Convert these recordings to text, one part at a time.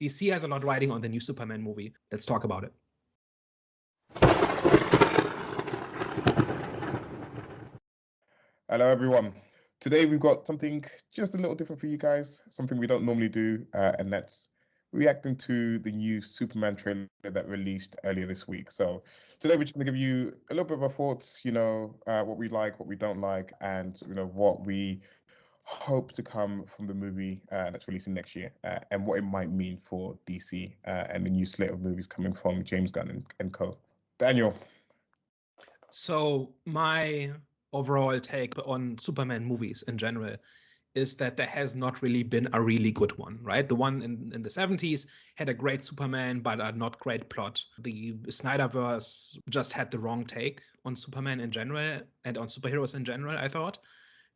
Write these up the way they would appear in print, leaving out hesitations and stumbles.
DC has a lot riding on the new Superman movie. Let's talk about it. Hello, everyone. Today we've got something just a little different for you guys, something we don't normally do, and that's reacting to the new Superman trailer that released earlier this week. So today we're just going to give you a little bit of our thoughts, what we like, what we don't like, and what we hope to come from the movie that's releasing next year, and what it might mean for DC and the new slate of movies coming from James Gunn and co. Daniel. So my overall take on Superman movies in general is that there has not really been a really good one, right? The one in the 70s had a great Superman, but a not great plot. The Snyderverse just had the wrong take on Superman in general and on superheroes in general, I thought.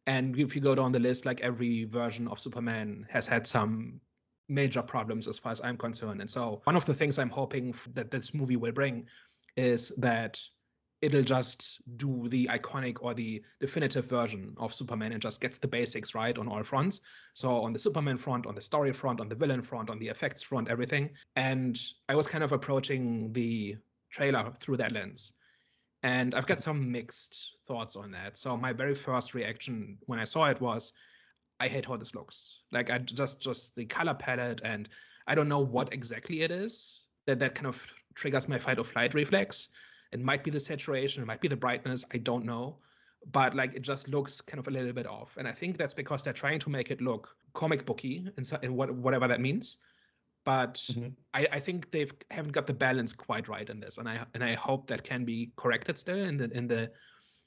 And if you go down the list, like every version of Superman has had some major problems as far as I'm concerned. And so one of the things I'm hoping that this movie will bring is that it'll just do the iconic or the definitive version of Superman and just gets the basics right on all fronts. So on the Superman front, on the story front, on the villain front, on the effects front, everything. And I was kind of approaching the trailer through that lens. And I've got some mixed thoughts on that. So my very first reaction when I saw it was, I hate how this looks. Like I just the color palette, and I don't know what exactly it is that kind of triggers my fight or flight reflex. It might be the saturation, it might be the brightness, I don't know. But like it just looks kind of a little bit off. And I think that's because they're trying to make it look comic booky and whatever that means. But I think they haven't got the balance quite right in this. And I hope that can be corrected still in the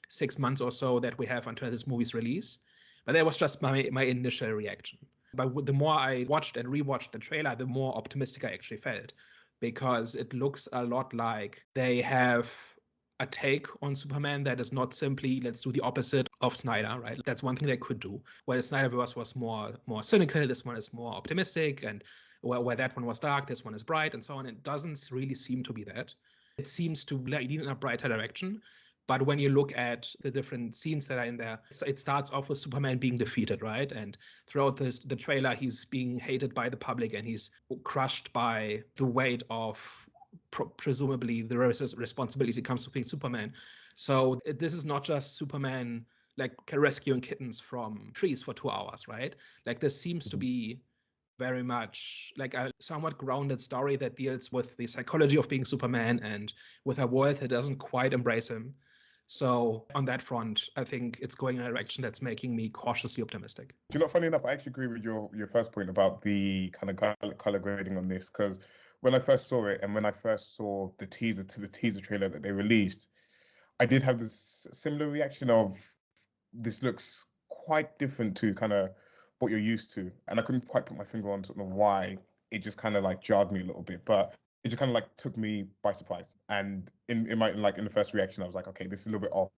6 months or so that we have until this movie's release. But that was just my initial reaction. But the more I watched and rewatched the trailer, the more optimistic I actually felt, because it looks a lot like they have a take on Superman that is not simply let's do the opposite of Snyder, right? That's one thing they could do. Where the Snyderverse was more cynical, this one is more optimistic, and where that one was dark, this one is bright, and so on. It doesn't really seem to be that. It seems to lead in a brighter direction. But when you look at the different scenes that are in there, it starts off with Superman being defeated, right? And throughout the trailer, he's being hated by the public and he's crushed by the weight of presumably the responsibility comes to being Superman. So this is not just Superman like rescuing kittens from trees for 2 hours, right? Like this seems to be very much like a somewhat grounded story that deals with the psychology of being Superman and with a world that doesn't quite embrace him. So on that front, I think it's going in a direction that's making me cautiously optimistic. Do you know, funny enough, I actually agree with your first point about the kind of color grading on this, because when I first saw it and when I first saw the teaser trailer that they released, I did have this similar reaction of this looks quite different to kind of what you're used to, and I couldn't quite put my finger on sort of why. It just kind of like jarred me a little bit, but it just kind of like took me by surprise. And in the first reaction, I was like, okay, this is a little bit off.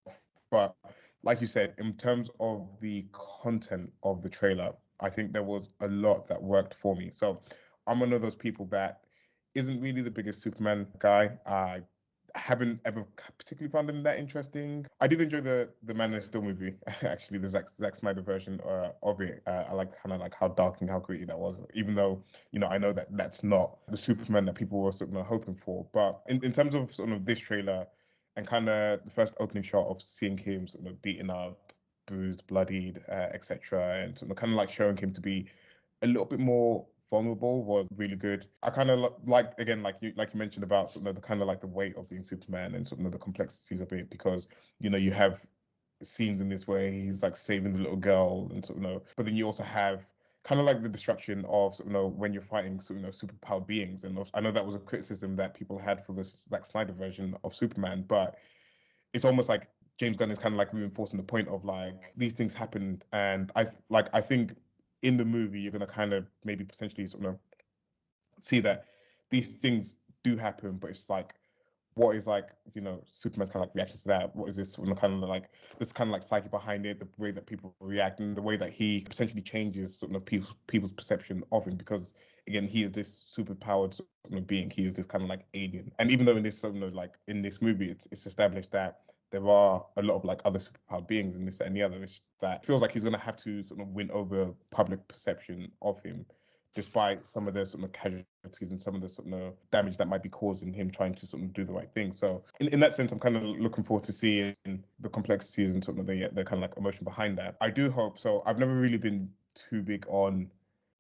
But like you said, in terms of the content of the trailer, I think there was a lot that worked for me. So I'm one of those people that isn't really the biggest Superman guy. I haven't ever particularly found him that interesting. I did enjoy the Man of Steel movie, actually, the Zack Snyder version of it. I like kind of like how dark and how gritty that was, even though, I know that that's not the Superman that people were sort of hoping for. But in terms of sort of this trailer and kind of the first opening shot of seeing him sort of beaten up, bruised, bloodied, etc., and sort of kind of like showing him to be a little bit more vulnerable was really good. I kind of like, again, like you mentioned about sort of the kind of like the weight of being Superman and sort of the complexities of it, because you have scenes in this where he's like saving the little girl and sort of but then you also have kind of like the destruction of sort of when you're fighting sort of superpowered beings. And I know that was a criticism that people had for the Zack Snyder version of Superman, but it's almost like James Gunn is kind of like reinforcing the point of like these things happen, and I think in the movie you're going to kind of maybe potentially sort of see that these things do happen, but it's like, what is like Superman's kind of like reaction to that? What is this kind of like psyche behind it, the way that people react and the way that he potentially changes sort of people's perception of him, because again, he is this super powered sort of being. He is this kind of like alien, and even though in this like in this movie it's established that there are a lot of like other superpowered beings and this and the other, it's that feels like he's going to have to sort of win over public perception of him despite some of the sort of casualties and some of the sort of damage that might be causing him trying to sort of do the right thing. So in that sense, I'm kind of looking forward to seeing the complexities and sort of the kind of like emotion behind that. I do hope so. I've never really been too big on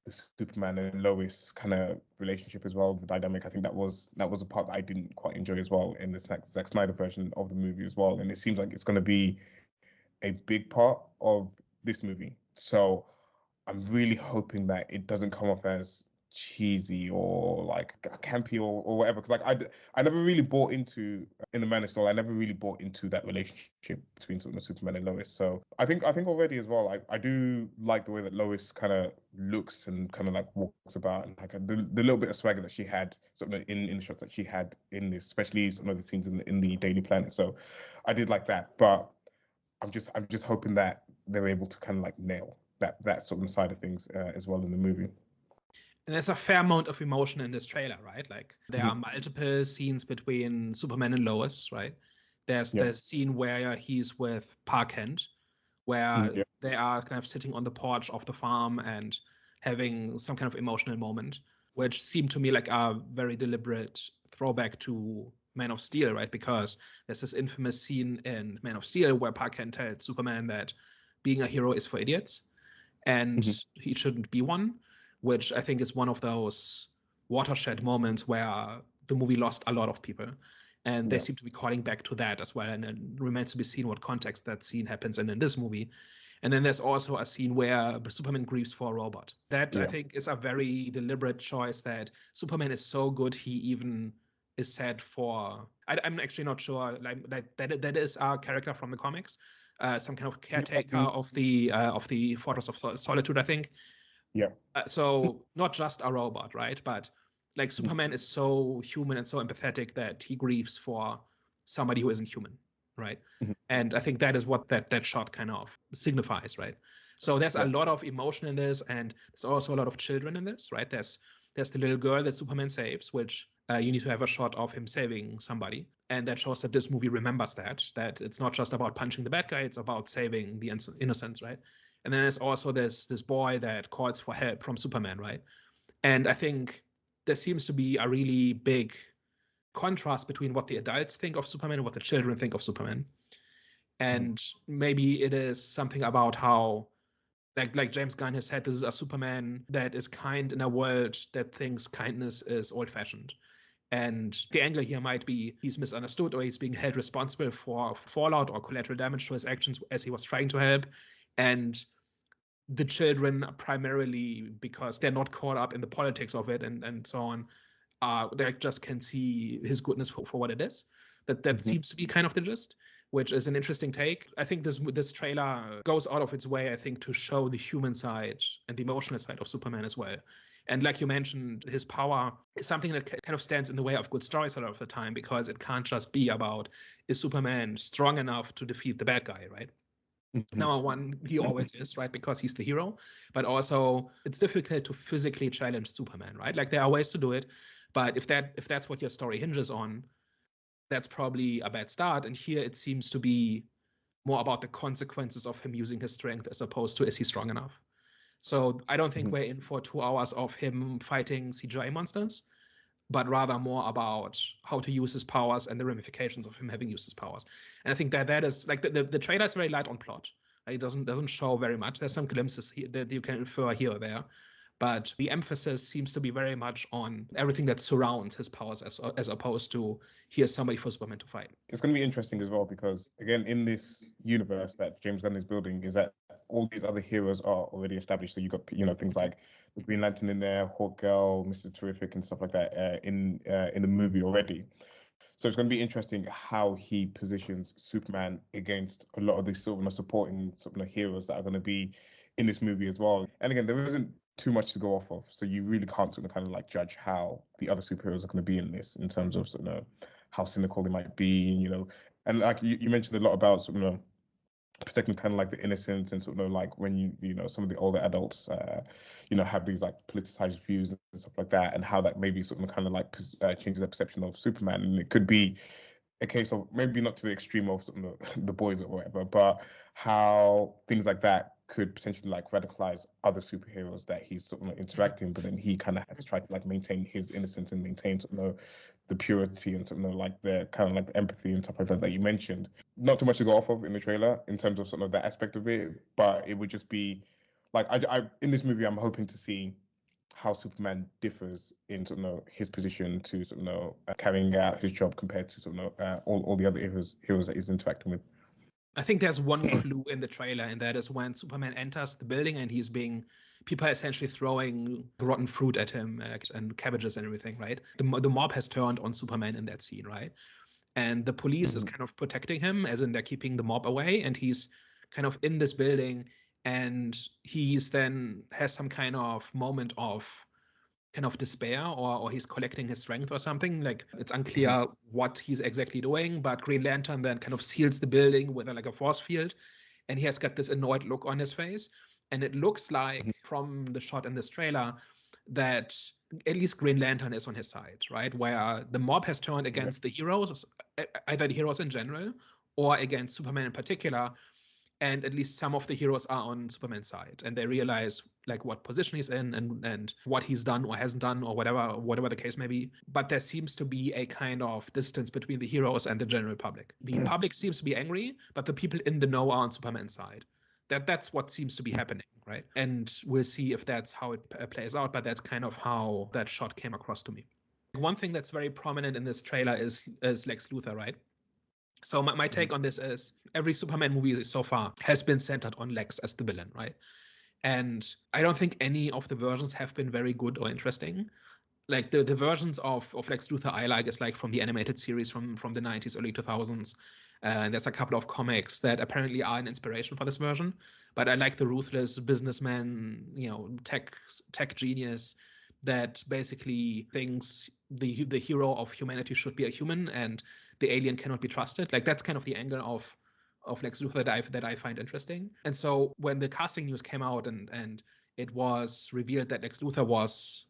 the Superman and Lois kind of relationship as well, the dynamic. I think that was a part that I didn't quite enjoy as well in the Zack Snyder version of the movie as well. And it seems like it's going to be a big part of this movie. So I'm really hoping that it doesn't come off as cheesy or like campy or whatever. Because like I never really bought into in the Man of Steel. I never really bought into that relationship between sort of Superman and Lois. So I think already as well. I do like the way that Lois kind of looks and kind of like walks about and like the little bit of swagger that she had sort of in the shots that she had in this, especially some of the scenes in the Daily Planet. So I did like that, but I'm just hoping that they're able to kind of like nail that sort of side of things as well in the movie. And there's a fair amount of emotion in this trailer, right? Like there are multiple scenes between Superman and Lois, right? There's the scene where he's with Park Kent, where they are kind of sitting on the porch of the farm and having some kind of emotional moment, which seemed to me like a very deliberate throwback to Man of Steel, right? Because there's this infamous scene in Man of Steel where Park Kent tells Superman that being a hero is for idiots and he shouldn't be one, which I think is one of those watershed moments where the movie lost a lot of people. And they seem to be calling back to that as well. And it remains to be seen what context that scene happens in this movie. And then there's also a scene where Superman grieves for a robot. That I think is a very deliberate choice, that Superman is so good he even is sad for. I'm actually not sure like that is our character from the comics, some kind of caretaker of the Fortress of Solitude, I think. Yeah. So not just a robot, right? But like Superman is so human and so empathetic that he grieves for somebody who isn't human, right? And I think that is what that shot kind of signifies, right? So there's a lot of emotion in this, and there's also a lot of children in this, right? There's the little girl that Superman saves, which you need to have a shot of him saving somebody, and that shows that this movie remembers that it's not just about punching the bad guy, it's about saving the innocents, right? And then there's also this boy that calls for help from Superman, right? And I think there seems to be a really big contrast between what the adults think of Superman and what the children think of Superman. And maybe it is something about how, like James Gunn has said, this is a Superman that is kind in a world that thinks kindness is old-fashioned. And the angle here might be he's misunderstood or he's being held responsible for fallout or collateral damage to his actions as he was trying to help. And the children, primarily because they're not caught up in the politics of it and so on, they just can see his goodness for what it is. That seems to be kind of the gist, which is an interesting take. I think this trailer goes out of its way, I think, to show the human side and the emotional side of Superman as well. And like you mentioned, his power is something that kind of stands in the way of good stories a lot of the time, because it can't just be about, is Superman strong enough to defeat the bad guy, right? Number one, he always is, right? Because he's the hero. But also, it's difficult to physically challenge Superman, right? Like there are ways to do it, but if that's what your story hinges on, that's probably a bad start. And here it seems to be more about the consequences of him using his strength as opposed to, is he strong enough? So I don't think we're in for 2 hours of him fighting CGI monsters, but rather more about how to use his powers and the ramifications of him having used his powers. And I think that is like the trailer is very light on plot. Like, it doesn't show very much. There's some glimpses that you can infer here or there, but the emphasis seems to be very much on everything that surrounds his powers as opposed to, here's somebody for Superman to fight. It's going to be interesting as well because, again, in this universe that James Gunn is building, is that all these other heroes are already established. So you got things like the Green Lantern in there, Hawkgirl, Mr. Terrific, and stuff like that in the movie already. So it's going to be interesting how he positions Superman against a lot of these sort of supporting sort of heroes that are going to be in this movie as well. And again, there isn't too much to go off of, so you really can't sort of kind of like judge how the other superheroes are going to be in this in terms of sort of how cynical they might be, and like you mentioned a lot about sort of protecting kind of like the innocence and sort of like when some of the older adults have these like politicized views and stuff like that, and how that maybe sort of kind of like changes their perception of Superman. And it could be a case of maybe not to the extreme of sort of the boys or whatever, but how things like that could potentially like radicalize other superheroes that he's sort of interacting, but then he kind of has to try to like maintain his innocence and maintain sort of the purity and sort of like the kind of like the empathy and stuff like that you mentioned. Not too much to go off of in the trailer in terms of sort of that aspect of it, but it would just be like I in this movie I'm hoping to see how Superman differs in sort of his position to sort of carrying out his job compared to sort of all the other heroes that he's interacting with. I think there's one clue in the trailer, and that is when Superman enters the building and people are essentially throwing rotten fruit at him and cabbages and everything, right? The mob has turned on Superman in that scene, right? And the police is kind of protecting him, as in they're keeping the mob away, and he's kind of in this building, and he's then has some kind of moment of kind of despair, or he's collecting his strength or something. Like, it's unclear what he's exactly doing, but Green Lantern then kind of seals the building with like a force field, and he has got this annoyed look on his face. And it looks like from the shot in this trailer that at least Green Lantern is on his side, right? Where the mob has turned against the heroes, either the heroes in general or against Superman in particular. And at least some of the heroes are on Superman's side, and they realize like what position he's in and what he's done or hasn't done, or whatever the case may be. But there seems to be a kind of distance between the heroes and the general public. The public seems to be angry, but the people in the know are on Superman's side. That's what seems to be happening, right? And we'll see if that's how it plays out, but that's kind of how that shot came across to me. One thing that's very prominent in this trailer is Lex Luthor, right? So my take on this is every Superman movie so far has been centered on Lex as the villain, right? And I don't think any of the versions have been very good or interesting. Like the versions of Lex Luthor I like is like from the animated series from the 90s, early 2000s. And there's a couple of comics that apparently are an inspiration for this version. But I like the ruthless businessman, tech genius that basically thinks the hero of humanity should be a human and the alien cannot be trusted. Like, that's kind of the angle of Lex Luthor that I find interesting. And so when the casting news came out and it was revealed that Lex Luthor was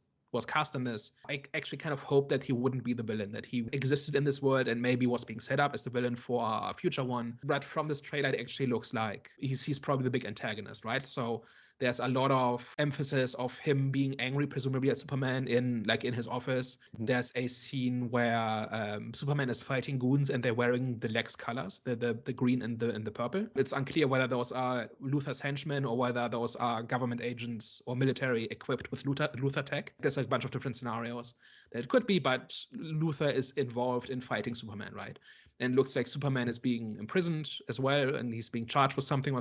cast in this, I actually kind of hoped that he wouldn't be the villain, that he existed in this world and maybe was being set up as the villain for a future one. But from this trailer, it actually looks like he's probably the big antagonist, right? So there's a lot of emphasis of him being angry, presumably at Superman in his office. There's a scene where Superman is fighting goons and they're wearing the Lex colors, the green and the purple. It's unclear whether those are Luthor's henchmen or whether those are government agents or military equipped with Luthor tech. There's a bunch of different scenarios that it could be, but Luthor is involved in fighting Superman, right? And looks like Superman is being imprisoned as well, and he's being charged with something,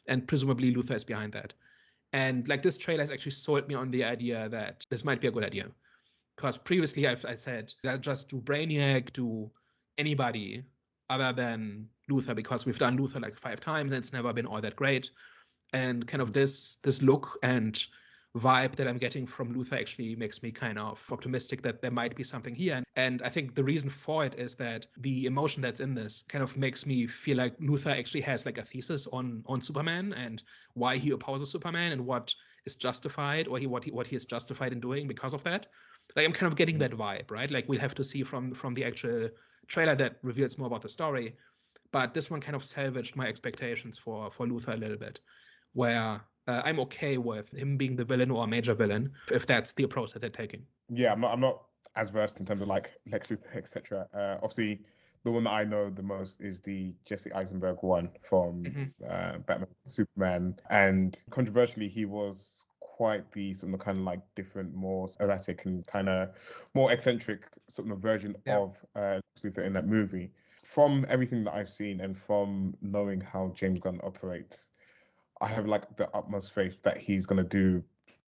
and presumably Luthor is behind that. And like, this trailer has actually sold me on the idea that this might be a good idea, because previously I said just do Brainiac, do anybody other than Luthor, because we've done Luthor like 5 times and it's never been all that great. And kind of this look and vibe that I'm getting from Luthor actually makes me kind of optimistic that there might be something here. And I think the reason for it is that the emotion that's in this kind of makes me feel like Luthor actually has like a thesis on Superman and why he opposes Superman and what is justified, or what he is justified in doing because of that. Like, I'm kind of getting that vibe, right? Like, we'll have to see from the actual trailer that reveals more about the story. But this one kind of salvaged my expectations for Luthor a little bit, where I'm okay with him being the villain or a major villain if that's the approach that they're taking. Yeah, I'm not as versed in terms of like Lex Luthor, etc. Obviously, the one that I know the most is the Jesse Eisenberg one from Batman Superman, and controversially, he was quite the sort of kind of like different, more erratic and kind of more eccentric sort of version of Lex Luthor in that movie. From everything that I've seen and from knowing how James Gunn operates, I have like the utmost faith that he's going to do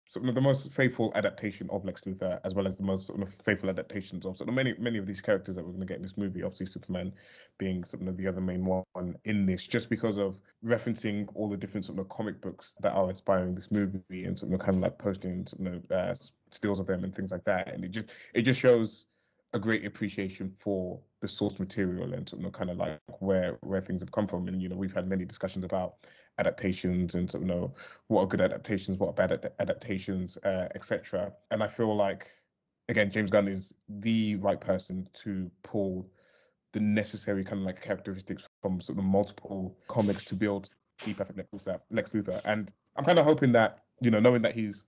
sort of the most faithful adaptation of Lex Luthor, as well as the most sort of faithful adaptations of sort of many of these characters that we're going to get in this movie. Obviously, Superman being sort of the other main one in this, just because of referencing all the different sort of comic books that are inspiring this movie and sort of kind of like posting sort of stills of them and things like that. And it just shows a great appreciation for the source material and sort of kind of like where things have come from. And we've had many discussions about adaptations and sort of what are good adaptations, what are bad adaptations, etc. And I feel like, again, James Gunn is the right person to pull the necessary kind of like characteristics from sort of multiple comics to build the perfect Lex Luthor. And I'm kind of hoping that, knowing that he's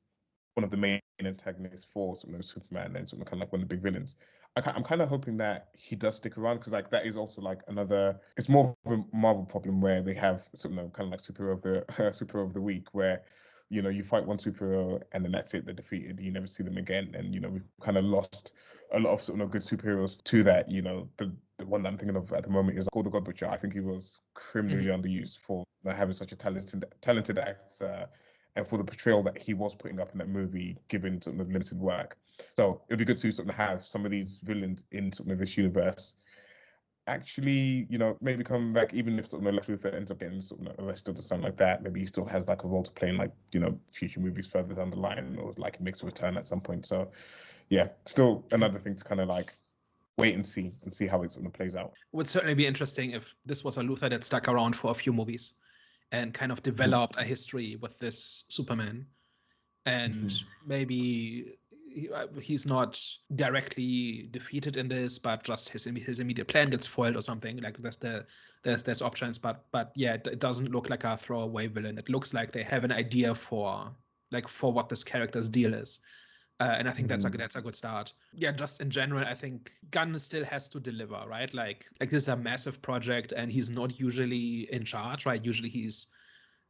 one of the main antagonists for Superman and kind of like one of the big villains, I'm kind of hoping that he does stick around, because like that is also like another. It's more of a Marvel problem where they have kind of like superhero of the superhero of the week, where you fight one superhero and then that's it, they're defeated. You never see them again, and we've kind of lost a lot of good superheroes to that. The one that I'm thinking of at the moment is called the God Butcher. I think he was criminally underused for having such a talented actor. And for the portrayal that he was putting up in that movie, given sort of limited work. So it'd be good to sort of have some of these villains in sort of this universe actually, maybe coming back, even if sort of Lex Luthor ends up getting sort of arrested or something like that. Maybe he still has like a role to play in like, future movies further down the line, or like makes a return at some point. So yeah, still another thing to kind of like wait and see how it sort of plays out. It would certainly be interesting if this was a Luthor that stuck around for a few movies and kind of developed a history with this Superman. And maybe he's not directly defeated in this, but just his immediate plan gets foiled or something. Like there's options, but yeah, it doesn't look like a throwaway villain. It looks like they have an idea for what this character's deal is. And I think that's a good start. Yeah, just in general, I think Gunn still has to deliver, right? Like this is a massive project, and he's not usually in charge, right? Usually he's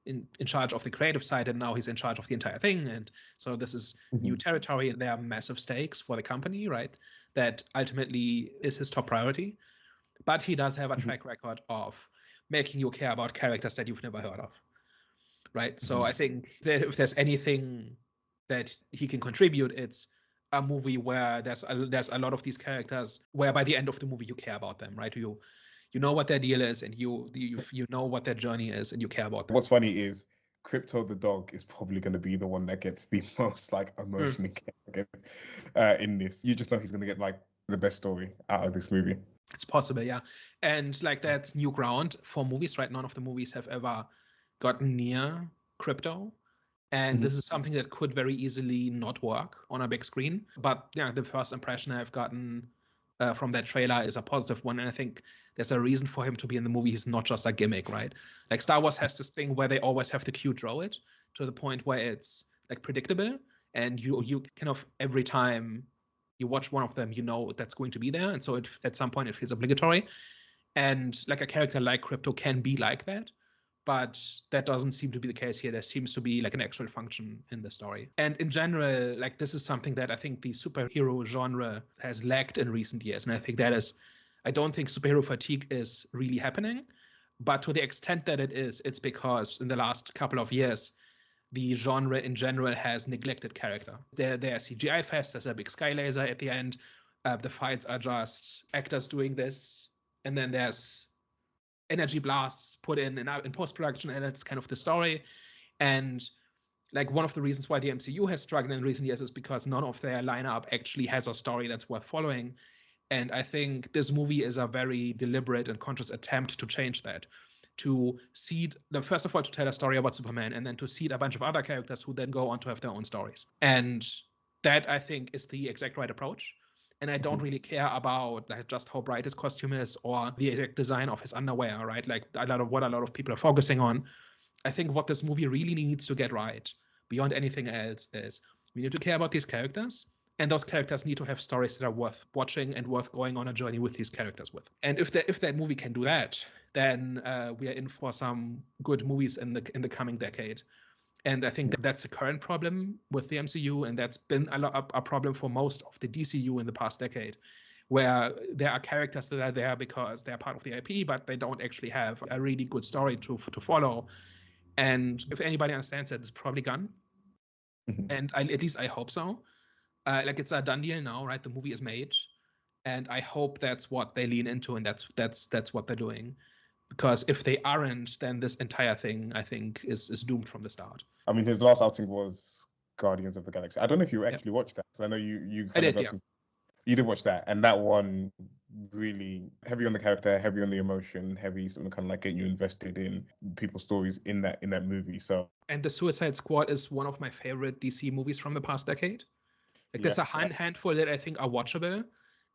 in charge of the creative side, and now he's in charge of the entire thing. And so this is new territory, and there are massive stakes for the company, right? That ultimately is his top priority. But he does have a track record of making you care about characters that you've never heard of, right? So I think that if there's anything that he can contribute, it's a movie where there's a lot of these characters where by the end of the movie you care about them, right? You know what their deal is, and you know what their journey is, and you care about them. What's funny is Crypto the dog is probably going to be the one that gets the most like emotionally in this. You just know he's going to get like the best story out of this movie. It's possible, yeah. And like that's new ground for movies, right? None of the movies have ever gotten near Crypto. And this is something that could very easily not work on a big screen. But yeah, the first impression I've gotten from that trailer is a positive one. And I think there's a reason for him to be in the movie. He's not just a gimmick, right? Like Star Wars has this thing where they always have the cute droid to the point where it's like predictable. And you kind of every time you watch one of them, you know that's going to be there. And so at some point it feels obligatory. And like a character like Crypto can be like that. But that doesn't seem to be the case here. There seems to be like an actual function in the story. And in general, like this is something that I think the superhero genre has lacked in recent years. And I think I don't think superhero fatigue is really happening. But to the extent that it is, it's because in the last couple of years, the genre in general has neglected character. There are CGI fest, there's a big sky laser at the end. The fights are just actors doing this. And then there's energy blasts put in post-production, and it's kind of the story. And like one of the reasons why the MCU has struggled in recent years is because none of their lineup actually has a story that's worth following. And I think this movie is a very deliberate and conscious attempt to change that, to seed, first of all, to tell a story about Superman, and then to seed a bunch of other characters who then go on to have their own stories. And that, I think, is the exact right approach. And I don't really care about like just how bright his costume is or the exact design of his underwear, right? Like what a lot of people are focusing on. I think what this movie really needs to get right, beyond anything else, is we need to care about these characters, and those characters need to have stories that are worth watching and worth going on a journey with these characters with. And if that movie can do that, then we are in for some good movies in the coming decade. And I think that's the current problem with the MCU, and that's been a problem for most of the DCU in the past decade, where there are characters that are there because they're part of the IP, but they don't actually have a really good story to follow. And if anybody understands that, it's probably Gunn. And at least I hope so. Like it's a done deal now, right? The movie is made, and I hope that's what they lean into, and that's what they're doing. Because if they aren't, then this entire thing, I think, is doomed from the start. I mean, his last outing was Guardians of the Galaxy. I don't know if you actually watched that, because I know you I did, yeah. You did watch that, and that one really heavy on the character, heavy on the emotion, heavy something kind of like getting you invested in people's stories in that movie. So, and the Suicide Squad is one of my favorite DC movies from the past decade. Like there's a handful that I think are watchable,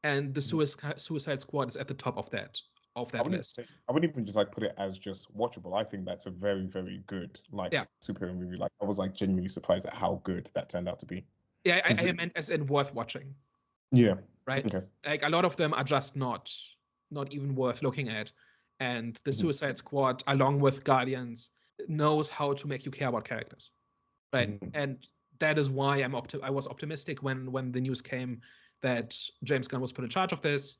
and the Suicide Squad is at the top of that. of that list. I wouldn't even just like put it as just watchable. I think that's a very, very good like superhero movie. Like I was like genuinely surprised at how good that turned out to be. Yeah, I meant as in worth watching. Yeah. Right. Okay. Like a lot of them are just not even worth looking at. And the Suicide Squad, along with Guardians, knows how to make you care about characters. Right. And that is why I was optimistic when the news came that James Gunn was put in charge of this.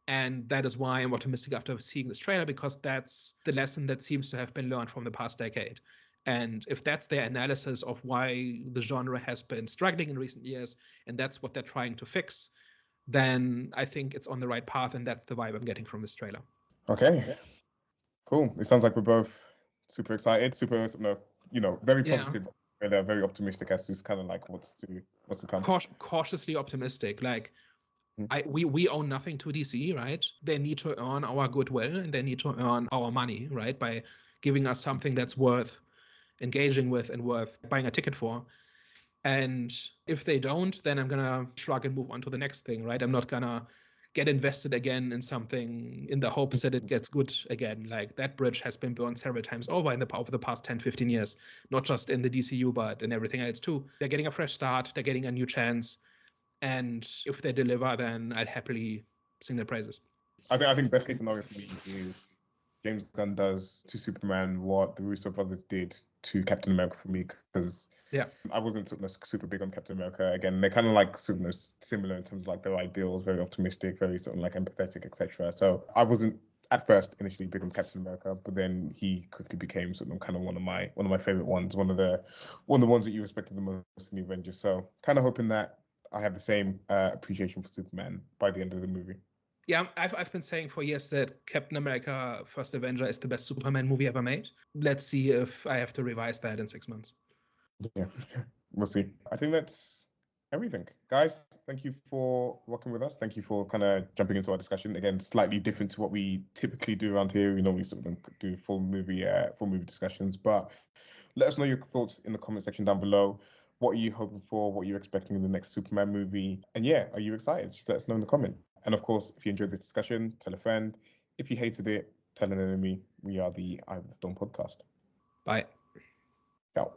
And that is why I'm optimistic after seeing this trailer, because that's the lesson that seems to have been learned from the past decade. And if that's their analysis of why the genre has been struggling in recent years, and that's what they're trying to fix, then I think it's on the right path, and that's the vibe I'm getting from this trailer. Okay. Cool. It sounds like we're both super excited, very positive. They're very optimistic as to kind of like what's to come. Cautiously optimistic. Like we owe nothing to DC, right? They need to earn our goodwill and they need to earn our money, right? By giving us something that's worth engaging with and worth buying a ticket for. And if they don't, then I'm gonna shrug and move on to the next thing, right? I'm not gonna get invested again in something in the hopes that it gets good again. Like that bridge has been burned several times over over the past 10, 15 years, not just in the DCU, but in everything else too. They're getting a fresh start. They're getting a new chance. And if they deliver, then I'd happily sing their praises. I think best case scenario for me is James Gunn does to Superman what the Russo brothers did to Captain America for me, because I wasn't super big on Captain America. Again, they're kind of like similar in terms of like their ideals, very optimistic, very sort of like empathetic, etc. So I wasn't at first initially big on Captain America, but then he quickly became sort of kind of one of my favorite ones, one of the ones that you respected the most in the Avengers. So kind of hoping that I have the same appreciation for Superman by the end of the movie. Yeah, I've been saying for years that Captain America First Avenger is the best Superman movie ever made. Let's see if I have to revise that in 6 months. Yeah, we'll see. I think that's everything. Guys, thank you for working with us. Thank you for kind of jumping into our discussion. Again, slightly different to what we typically do around here. We normally sort of do full movie discussions, but let us know your thoughts in the comment section down below. What are you hoping for? What are you expecting in the next Superman movie? And yeah, are you excited? Just let us know in the comment. And of course, if you enjoyed this discussion, tell a friend. If you hated it, tell an enemy. We are the Eye of the Storm podcast. Bye. Ciao.